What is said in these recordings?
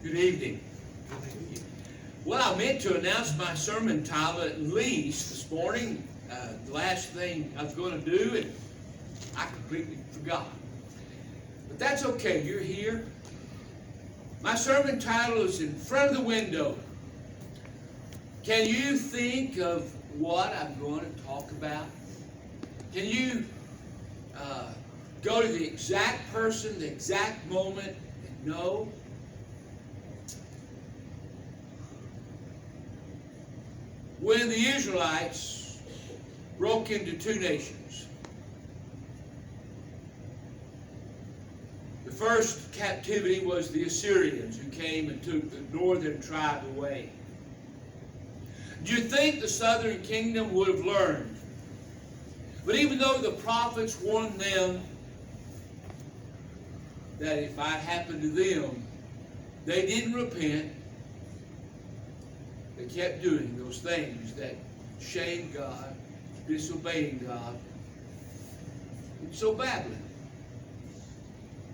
Good evening. Well, I meant to announce my sermon title at least this morning. The last thing I was going to do, and I completely forgot. But that's okay. You're here. My sermon title is In Front of the Window. Can you think of what I'm going to talk about? Can you go to the exact person, the exact moment, and know? When the Israelites broke into two nations, the first captivity was the Assyrians, who came and took the northern tribe away. Do you think the southern kingdom would have learned? But even though the prophets warned them that if it happened to them, they didn't repent. They kept doing those things that shamed God, disobeying God. And so Babylon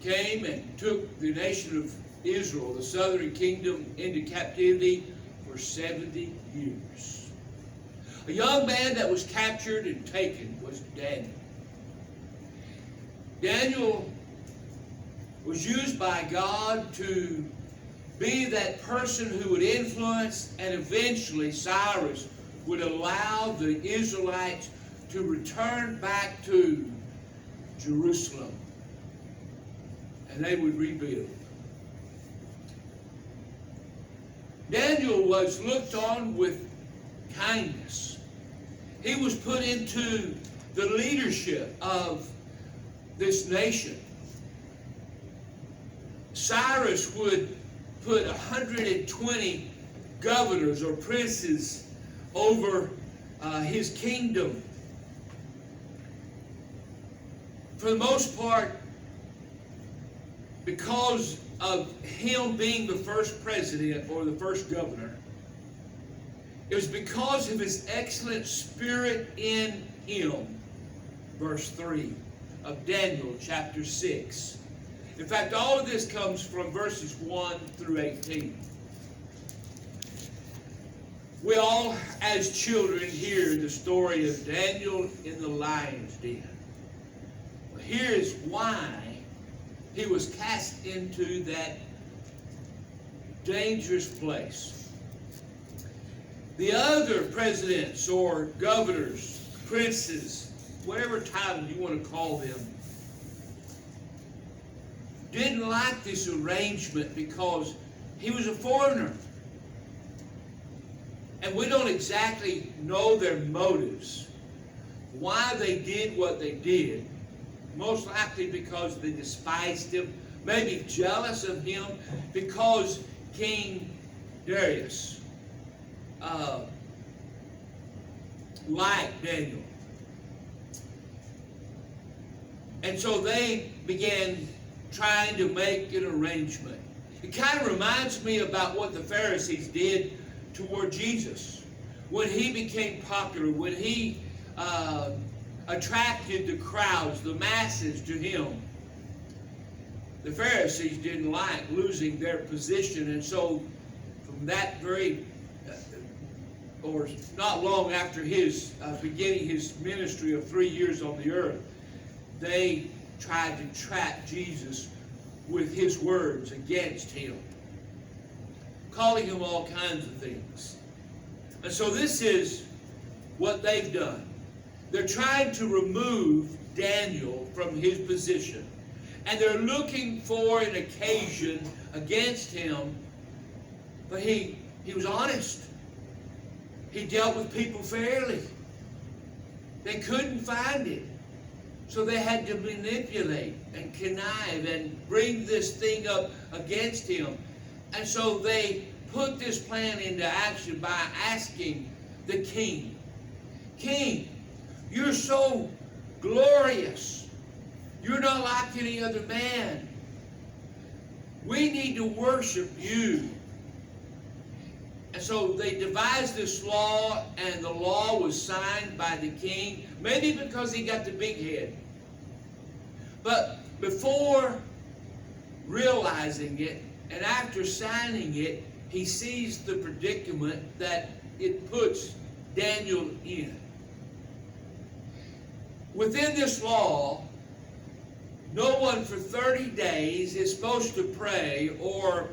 came and took the nation of Israel, the southern kingdom, into captivity for 70 years. A young man that was captured and taken was Daniel. Daniel was used by God to be that person who would influence, and eventually Cyrus would allow the Israelites to return back to Jerusalem, and they would rebuild. Daniel was looked on with kindness. He was put into the leadership of this nation. Cyrus would put 120 governors or princes over his kingdom. For the most part, because of him being the first president or the first governor, it was because of his excellent spirit in him. Verse 3 of Daniel chapter 6. In fact, all of this comes from verses 1 through 18. We all, as children, hear the story of Daniel in the lion's den. Well, here's why he was cast into that dangerous place. The other presidents or governors, princes, whatever title you want to call them, didn't like this arrangement because he was a foreigner. And we don't exactly know their motives, why they did what they did. Most likely because they despised him, maybe jealous of him, because King Darius liked Daniel. And so they began trying to make an arrangement. It kind of reminds me about what the Pharisees did toward Jesus. When he became popular, when he attracted the crowds, the masses to him, the Pharisees didn't like losing their position, and so from that very, or not long after his beginning his ministry of 3 years on the earth, they tried to trap Jesus with his words against him, calling him all kinds of things. And so this is what they've done. They're trying to remove Daniel from his position, and they're looking for an occasion against him, but he was honest. He dealt with people fairly. They couldn't find it. So they had to manipulate and connive and bring this thing up against him. And so they put this plan into action by asking the king, "King, you're so glorious. You're not like any other man. We need to worship you." And so they devised this law, and the law was signed by the king, maybe because he got the big head. But before realizing it, And after signing it, he sees the predicament that it puts Daniel in. Within this law, no one for 30 days is supposed to pray or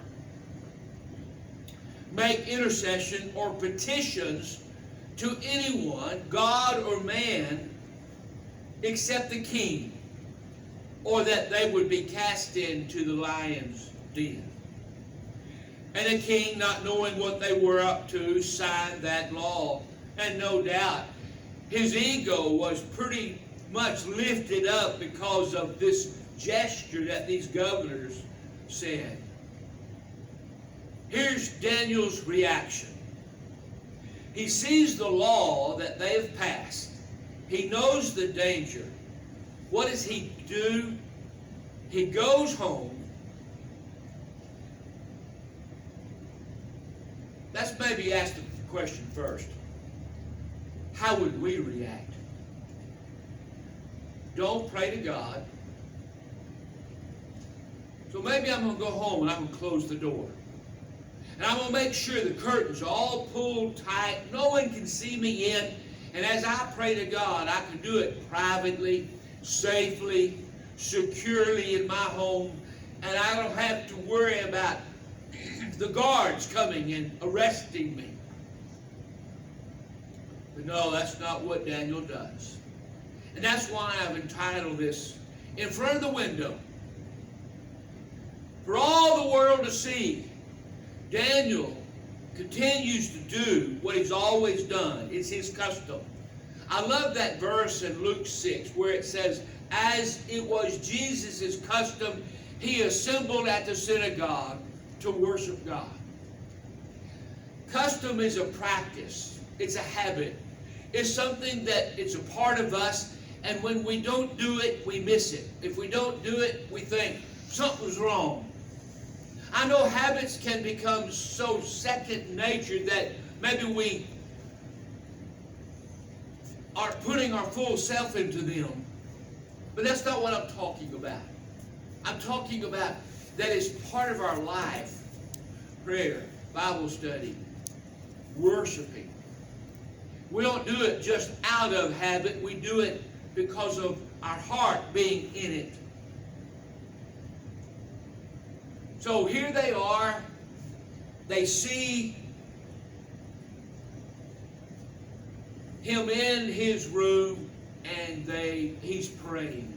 make intercession or petitions to anyone, God or man, except the king, or that they would be cast into the lion's den. And the king, not knowing what they were up to, signed that law. And no doubt, his ego was pretty much lifted up because of this gesture that these governors said. Here's Daniel's reaction. He sees the law that they have passed. He knows the danger. What does he do? He goes home. Let's maybe ask the question first. How would we react? Don't pray to God. So maybe I'm going to go home and I'm going to close the door. And I'm going to make sure the curtains are all pulled tight. No one can see me in. And as I pray to God, I can do it privately, safely, securely in my home. And I don't have to worry about the guards coming and arresting me. But no, that's not what Daniel does. And that's why I've entitled this, In Front of the Window. For all the world to see, Daniel continues to do what he's always done. It's his custom. I love that verse in Luke 6 where it says, as it was Jesus' custom, he assembled at the synagogue to worship God. Custom is a practice. It's a habit. It's something that it's a part of us, and when we don't do it, we miss it. If we don't do it, we think something's wrong. I know habits can become so second nature that maybe we are putting our full self into them. But that's not what I'm talking about. I'm talking about that is part of our life. Prayer, Bible study, worshiping. We don't do it just out of habit. We do it because of our heart being in it. So here they are. They see him in his room, and he's praying.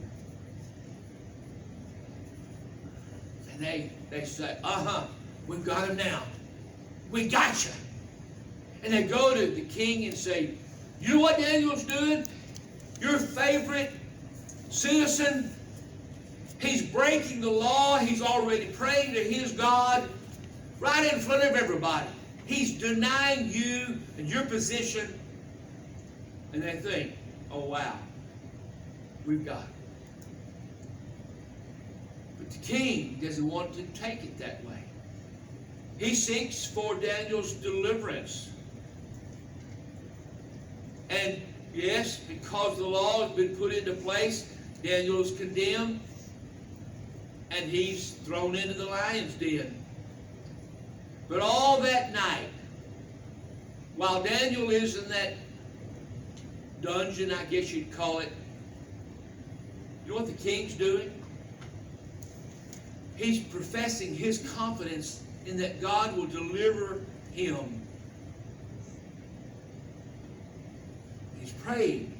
And they say, we've got him now. We got you. And they go to the king and say, you know what Daniel's doing? Your favorite citizen, he's breaking the law. He's already praying to his God right in front of everybody. He's denying you and your position. And they think, oh wow, we've got it. But the king doesn't want to take it that way. He seeks for Daniel's deliverance. And yes, because the law has been put into place, Daniel is condemned, and he's thrown into the lion's den. But all that night, while Daniel is in that dungeon, I guess you'd call it, you know what the king's doing? He's professing his confidence in that God will deliver him. He's praying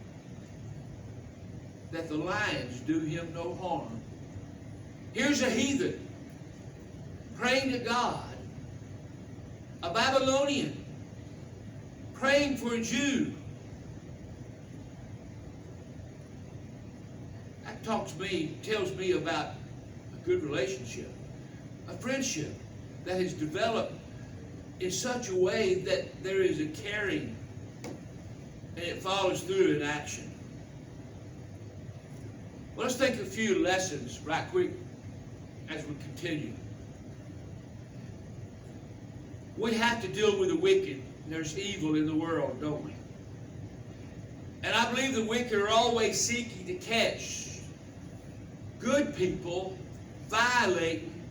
that the lions do him no harm. Here's a heathen praying to God, a Babylonian praying for a Jew. That tells me about a good relationship, a friendship that has developed in such a way that there is a caring and it follows through in action. Well, let's take a few lessons right quick as we continue. We have to deal with the wicked. There's evil in the world, don't we? And I believe the wicked are always seeking to catch good people violating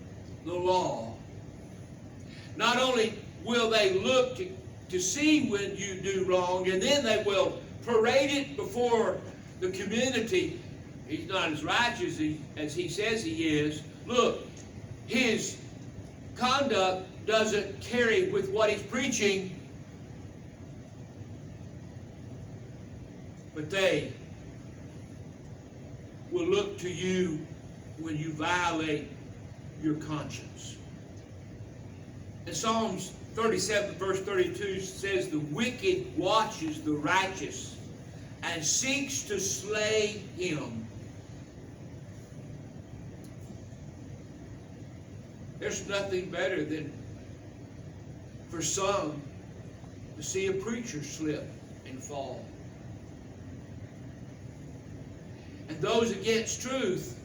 the law Not only will they look to see when you do wrong, and then they will parade it before the community. He's not as righteous as he says he is. Look, his conduct doesn't carry with what he's preaching, but they will look to you when you violate your conscience. And Psalms 37 verse 32 says, the wicked watches the righteous and seeks to slay him. There's nothing better than for some to see a preacher slip and fall. And those against truth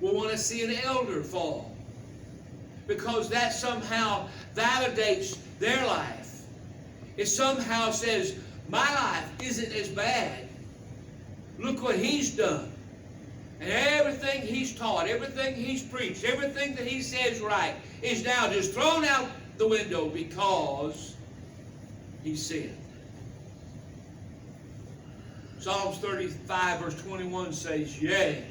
will want to see an elder fall, because that somehow validates their life. It somehow says, my life isn't as bad. Look what he's done. And everything he's taught, everything he's preached, everything that he says right is now just thrown out the window because he sinned. Psalms 35 verse 21 says, yea,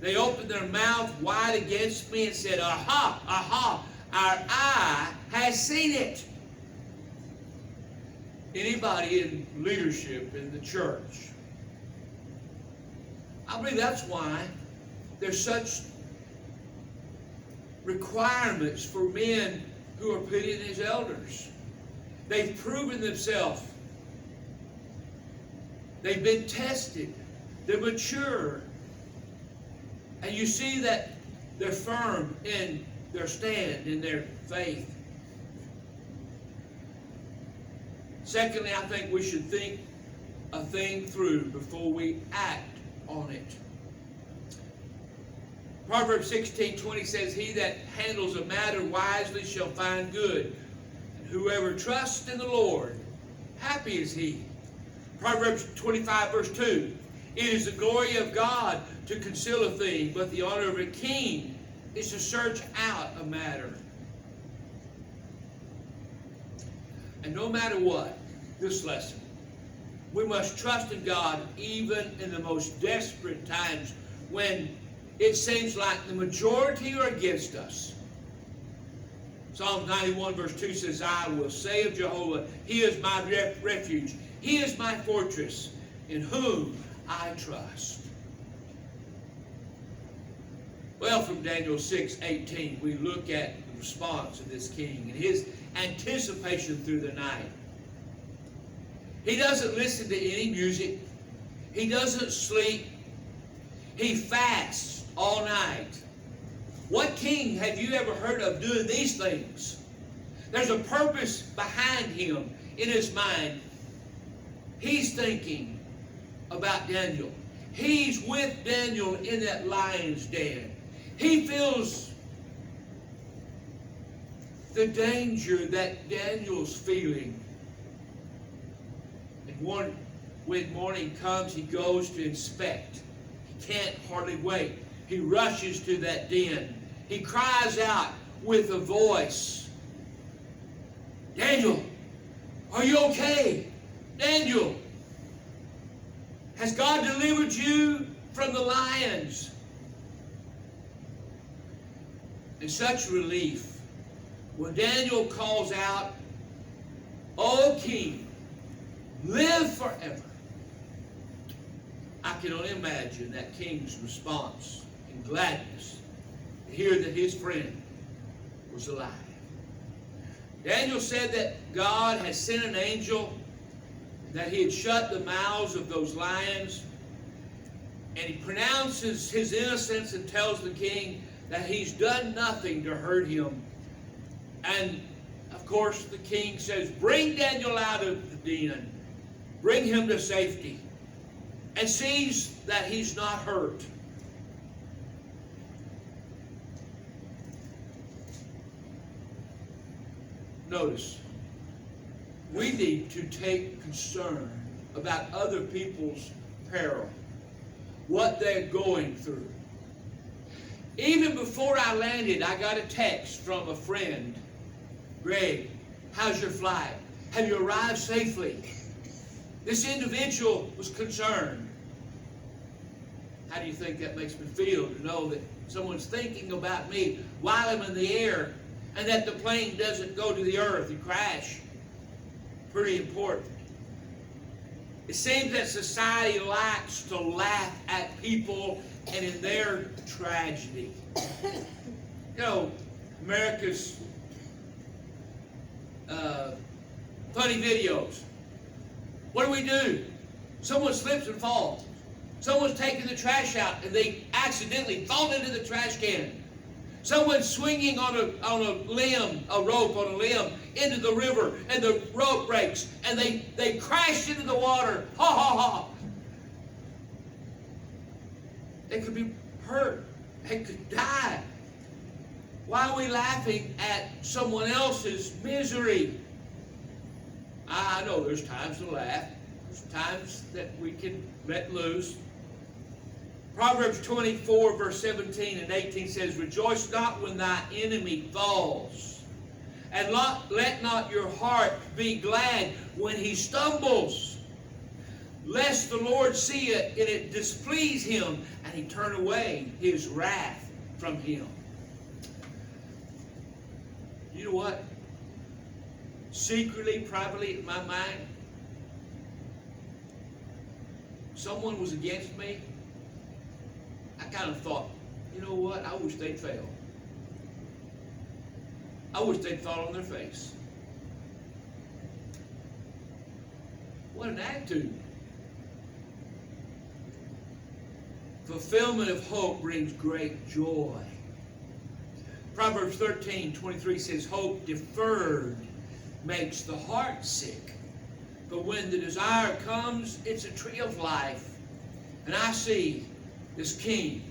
they opened their mouth wide against me and said, aha, aha, our eye has seen it. Anybody in leadership in the church, I believe that's why there's such requirements for men who are put in as elders. They've proven themselves. They've been tested. They're mature. And you see that they're firm in their stand, in their faith. Secondly, I think we should think a thing through before we act on it. Proverbs 16:20 says, he that handles a matter wisely shall find good, and whoever trusts in the Lord, happy is he. Proverbs 25 verse 2, it is the glory of God to conceal a thing, but the honor of a king is to search out a matter. And no matter what, this lesson, we must trust in God even in the most desperate times when it seems like the majority are against us. Psalm 91 verse 2 says, I will say of Jehovah, he is my refuge. He is my fortress, in whom I trust. Well, from Daniel 6:18, we look at the response of this king and his anticipation through the night. He doesn't listen to any music. He doesn't sleep. He fasts all night. What king have you ever heard of doing these things? There's a purpose behind him in his mind. He's thinking about Daniel. He's with Daniel in that lion's den. He feels the danger that Daniel's feeling. And when morning comes, he goes to inspect. He can't hardly wait. He rushes to that den. He cries out with a voice, Daniel, are you okay? Daniel, has God delivered you from the lions? And such relief when Daniel calls out, O King, live forever. I can only imagine that king's response in gladness to hear that his friend was alive. Daniel said that God had sent an angel, that he had shut the mouths of those lions, and he pronounces his innocence and tells the king that he's done nothing to hurt him. And of course the king says, bring Daniel out of the den, bring him to safety, and sees that he's not hurt. Notice, we need to take concern about other people's peril, what they're going through. Even before I landed, I got a text from a friend Gregg, how's your flight? Have you arrived safely? This individual was concerned. How do you think that makes me feel to know that someone's thinking about me while I'm in the air and that the plane doesn't go to the earth and crash? Pretty important. It seems that society likes to laugh at people and in their tragedy. You know, America's funny videos. What do? Someone slips and falls. Someone's taking the trash out and they accidentally fall into the trash can. Someone's swinging on a limb, a rope on a limb, into the river, and the rope breaks, and they crash into the water. Ha ha ha! They could be hurt. They could die. Why are we laughing at someone else's misery? I know there's times to laugh. There's times that we can let loose. Proverbs 24, verse 17 and 18 says, Rejoice not when thy enemy falls, and let not your heart be glad when he stumbles, lest the Lord see it and it displease him, and he turn away his wrath from him. You know what? Secretly, privately in my mind, someone was against me. I kind of thought, you know what? I wish they'd fail. I wish they'd fall on their face. What an attitude. Fulfillment of hope brings great joy. Proverbs 13:23 says, Hope deferred makes the heart sick, but when the desire comes, it's a tree of life. And I see this king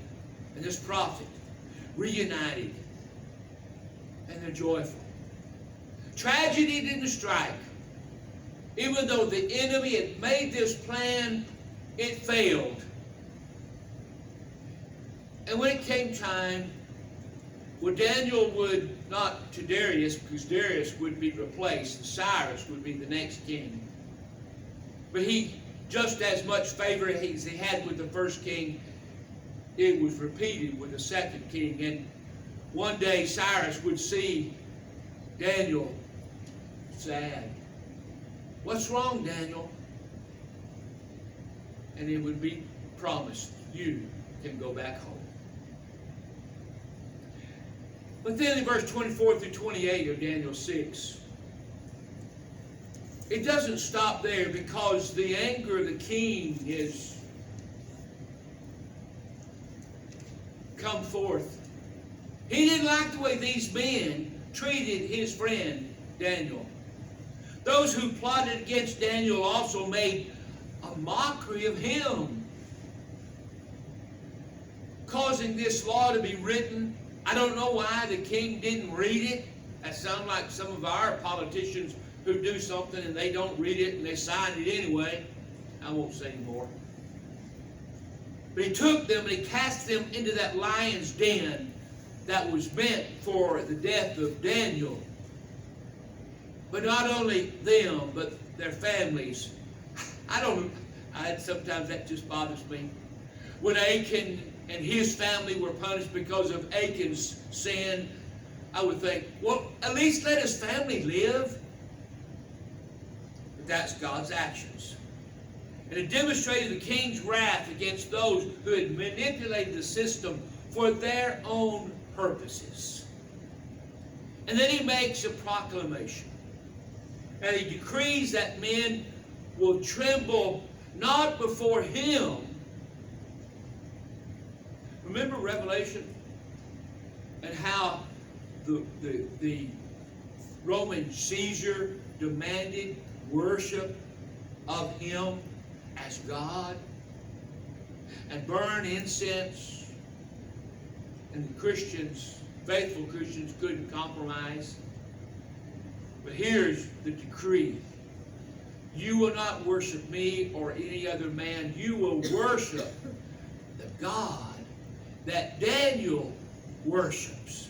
and this prophet reunited, and they're joyful. Tragedy didn't strike. Even though the enemy had made this plan, it failed. And when it came time, well, Daniel would not to Darius, because Darius would be replaced, and Cyrus would be the next king. But he, just as much favor as he had with the first king, it was repeated with the second king. And one day Cyrus would see Daniel sad. What's wrong, Daniel? And it would be promised, you can go back home. But then in verse 24 through 28 of Daniel 6, it doesn't stop there, because the anger of the king is come forth. He didn't like the way these men treated his friend Daniel. Those who plotted against Daniel also made a mockery of him, causing this law to be written. I don't know why the king didn't read it. That sounds like some of our politicians who do something and they don't read it and they sign it anyway. I won't say anymore. But he took them and he cast them into that lion's den that was meant for the death of Daniel. But not only them, but their families. Sometimes that just bothers me. When Achan and his family were punished because of Achan's sin, I would think, well, at least let his family live. But that's God's actions. And it demonstrated the king's wrath against those who had manipulated the system for their own purposes. And then he makes a proclamation. And he decrees that men will tremble not before him. Remember Revelation and how the Roman Caesar demanded worship of him as God and burn incense, and the Christians, faithful Christians, couldn't compromise. But here's the decree. You will not worship me or any other man. You will worship the God that Daniel worships.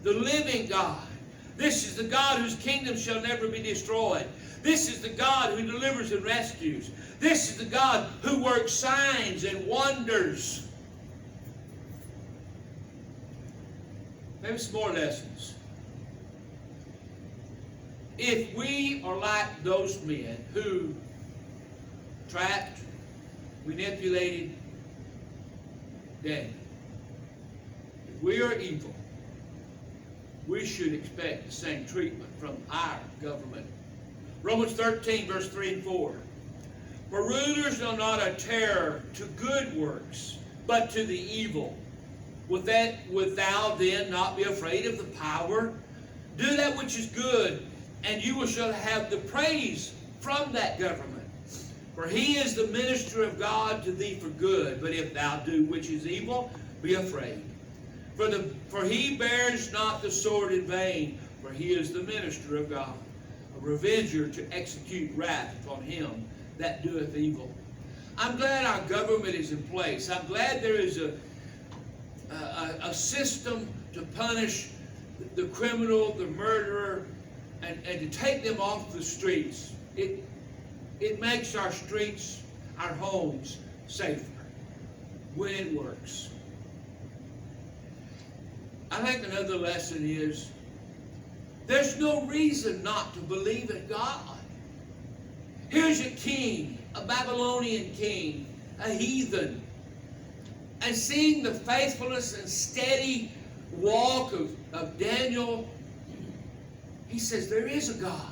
The living God, This is the God whose kingdom shall never be destroyed. This is the God who delivers and rescues. This is the God who works signs and wonders. Maybe some more lessons. If we are like those men who trapped, manipulated Daniel, if we are evil, we should expect the same treatment from our government. Romans 13, verse 3 and 4. For rulers are not a terror to good works, but to the evil. Wilt thou then not be afraid of the power? Do that which is good, and you shall have the praise from that government. For he is the minister of God to thee for good. But if thou do which is evil, be afraid. For he bears not the sword in vain, for he is the minister of God, a revenger to execute wrath upon him that doeth evil. I'm glad our government is in place. I'm glad there is a system to punish the criminal, the murderer, and to take them off the streets. It makes our streets, our homes, safer when it works. I think another lesson is there's no reason not to believe in God. Here's a king, a Babylonian king, a heathen, and seeing the faithfulness and steady walk of Daniel, he says there is a God.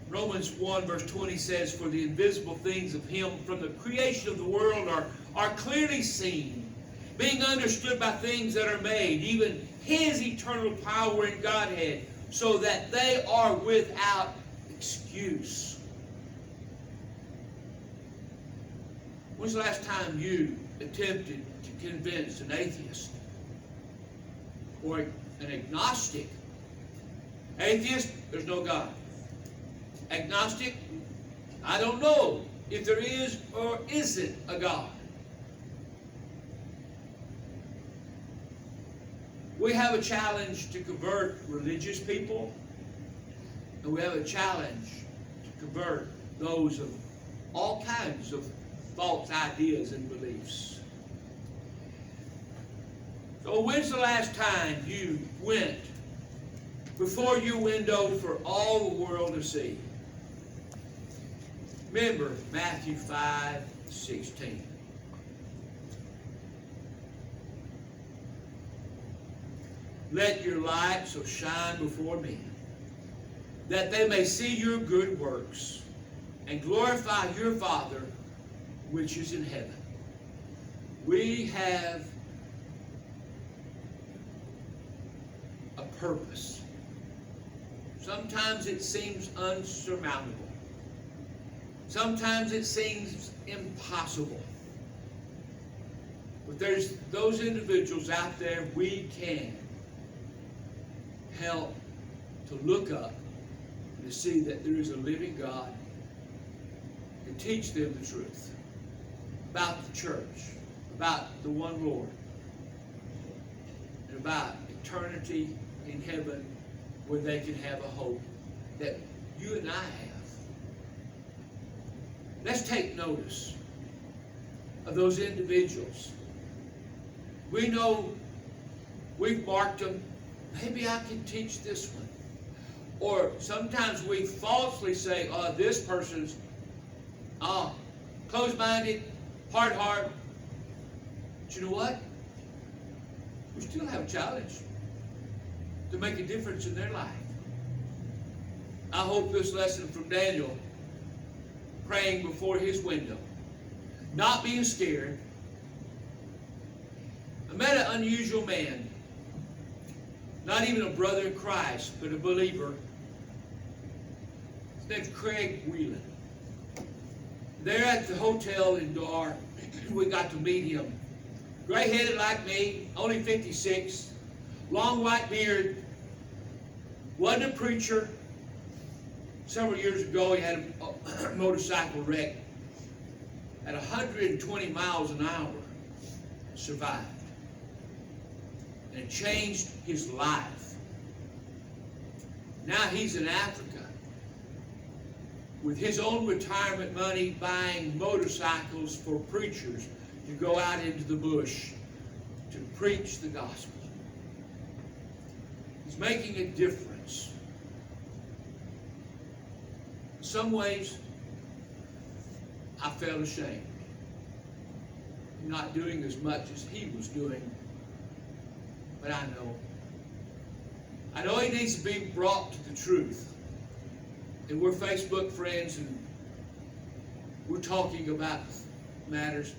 Romans 1 verse 20 says, for the invisible things of him from the creation of the world are clearly seen, being understood by things that are made, even his eternal power in Godhead, so that they are without excuse. When's the last time you attempted to convince an atheist or an agnostic? Atheist, there's no God. Agnostic, I don't know if there is or isn't a God. We have a challenge to convert religious people, and we have a challenge to convert those of all kinds of false ideas and beliefs. So when's the last time you went before your window for all the world to see? Remember Matthew 5:16. Let your light so shine before men, that they may see your good works and glorify your Father which is in heaven. We have a purpose. Sometimes it seems unsurmountable. Sometimes it seems impossible. But there's those individuals out there we can help to look up and to see that there is a living God, and teach them the truth about the church, about the one Lord, and about eternity in heaven, where they can have a hope that you and I have. Let's take notice of those individuals. We know we've marked them. Maybe I can teach this one. Or sometimes we falsely say, oh, this person's closed-minded, hard heart. But you know what? We still have a challenge to make a difference in their life. I hope this lesson from Daniel, praying before his window, not being scared. I met an unusual man, not even a brother in Christ, but a believer. His name's Gregg. There at the hotel in Dar, we got to meet him. Gray-headed like me, only 56, long white beard, wasn't a preacher. Several years ago, he had a motorcycle wreck at 120 miles an hour. Survived. And it changed his life. Now he's in Africa with his own retirement money buying motorcycles for preachers to go out into the bush to preach the gospel. He's making a difference. In some ways, I felt ashamed. Not doing as much as he was doing. But I know he needs to be brought to the truth. And we're Facebook friends and we're talking about matters.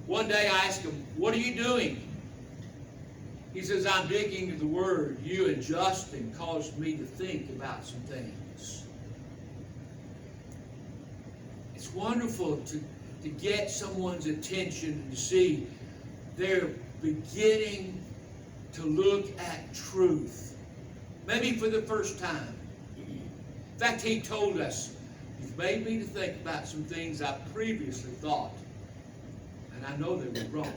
One day I asked him, "What are you doing?" He says, "I'm digging into the Word. You and Justin caused me to think about some things." It's wonderful to get someone's attention and to see they're beginning to look at truth. Maybe for the first time. In fact, he told us, "You've made me to think about some things I previously thought, and I know they were wrong."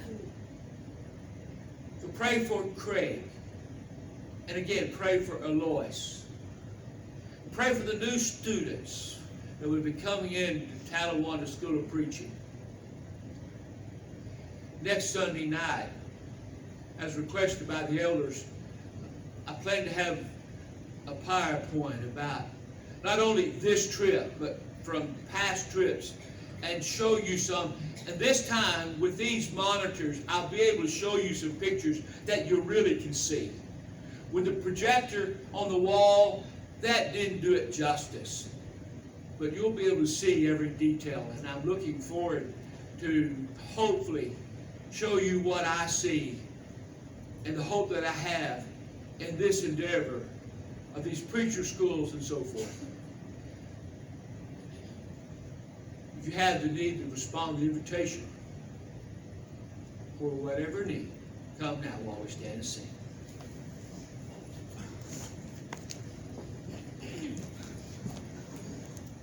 So pray for Gregg. And again, pray for Alois. Pray for the new students that will be coming in to Talawanda School of Preaching. Next Sunday night, as requested by the elders, I plan to have a PowerPoint about not only this trip, but from past trips, and show you some. And this time, with these monitors, I'll be able to show you some pictures that you really can see. With the projector on the wall, that didn't do it justice. But you'll be able to see every detail, and I'm looking forward to hopefully show you what I see and the hope that I have in this endeavor of these preacher schools and so forth. If you have the need to respond to the invitation for whatever need, come now while we stand and sing.